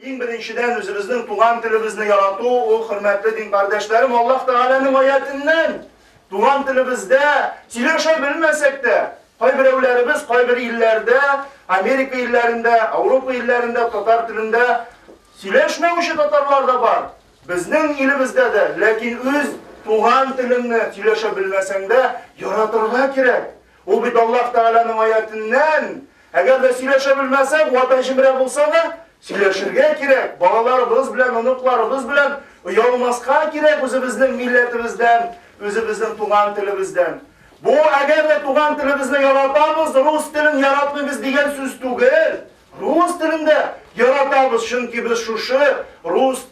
İn birinçiden özümüzün tuğan dilimizni yaratı, o hürmetli din kardeşlerim, Allah Teala'nın ayetinden tuğan dilimizde söyleşebilmesek de, kay bir evlerimiz, kay bir illerde, Amerika illerinde, Avrupa illerinde, Tatar dilinde söyleşmemişi Tatarlar da var. Bizning ilimizde de, lakin öz tuğan dilimni söyleşebilmesen de yaratırlar kerak. O bir Allah Teala'nın ayetinden, eğer de söyleşebilmesek, vatan şimre bulsa da, söyleşirge kerak. Balalarımız bilen, unuklarımız bilen, uyalmazka kerak özümüzün milletimizden, özümüzün tuğan dilimizden. Bu eğer de tuğan dilimizni yaratamız, Rus dilini yaratmamız diyen söz değil. Rus dilinde yaratamız, çünkü biz şu Rus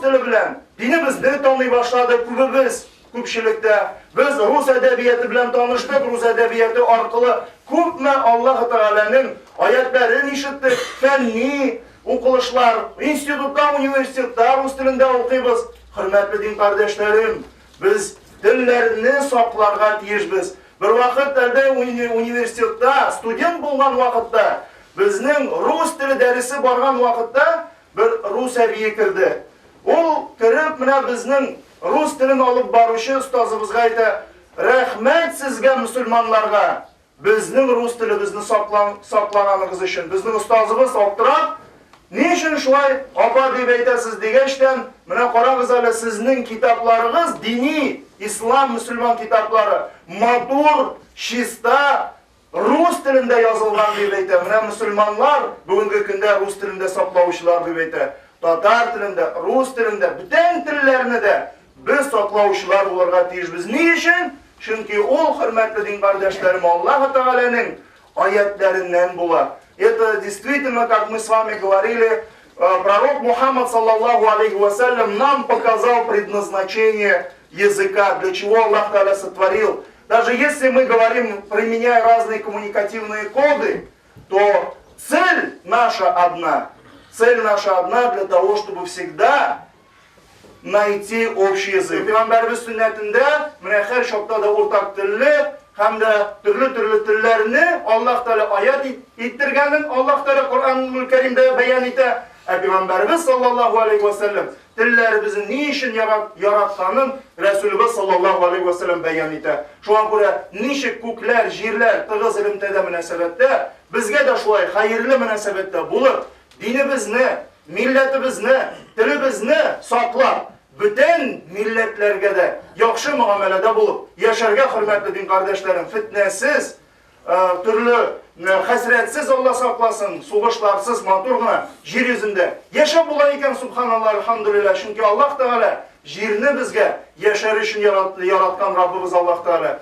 dili bilen dinimizni tanıy başladık biz köpçülükte. Biz Rus edebiyatı bilen tanıştık, Rus edebiyatı arkalı köpme Allah Teala'nın ayetlerini işittik, fenni okuluşlar, institutlar, üniversiteler Rus dilinde okuyuz. Hürmetli din kardeşlerim, biz dillerini saklarga tiyişbiz. Bir vakit üniversitede student bulgan vakitte, bizning Rus dili dersi bargan vakitte bir Rus eviye kirdi. O kirib mina bizning Rus dilini alıp barışı ustazımızga aytdi, rahmet sizge Müslümanlarga, bizning Rus dilimizni saqlaganimiz için. Bizning ustazımız oktirab, niçin şulay apa deb aytasiz degeçten, mina qaragız hele sizning kitaplarınız dini, İslam, Müslüman kitapları, matur, şista, Rus dilinde yazılgan deb aytdi. Mina Müslümanlar bugünkü günde Rus dilinde saqlavuşlar deb aytdi. Tatar dilinde, Rus dilinde, bütün dillerini de biz saqlavuşlar olurga tiyişbiz. Niçin? Çünkü o hürmetli din kardeşlerim Allah Teala'nın ayetlerinden bular. Это действительно, как мы с вами говорили, пророк Мухаммад, саллаллаху алейхи вассалям, нам показал предназначение языка, для чего Аллах Та'аля сотворил. Даже если мы говорим, применяя разные коммуникативные коды, то цель наша одна. Цель наша одна для того, чтобы всегда найти общий языk. Peygamberimiz sünnetinde, her şokta da ortak dilli, hem de türlü tillerini Allah Teala ayet ettirgenin, Allah Teala Kur'an-ı Kerim'de beyan ete. Peygamberimiz sallallahu aleyhi ve sellem tilleri bizi niçin yaratkanın Resulümüz sallallahu aleyhi ve sellem beyan ete. Şu an buraya niçin kukler, jirler, tığız ilimde de münasebette, bizge de şulay hayırlı münasebette bulup, dinimizni, milletimizni, dilimizni saklap, bütün milletlerge de yaxşı muamelede bulup, yaşarga hürmetli din kardeşlerim, fitnesiz, türlü hasretsiz Allah saklasın, soğuşlarsız, maturguna, jir yüzünde. Yaşa bulayken subhanallah, elhamdülillah, çünkü Allah Teala jirini bizge yaşar için yaratkan Rabbimiz Allah Teala.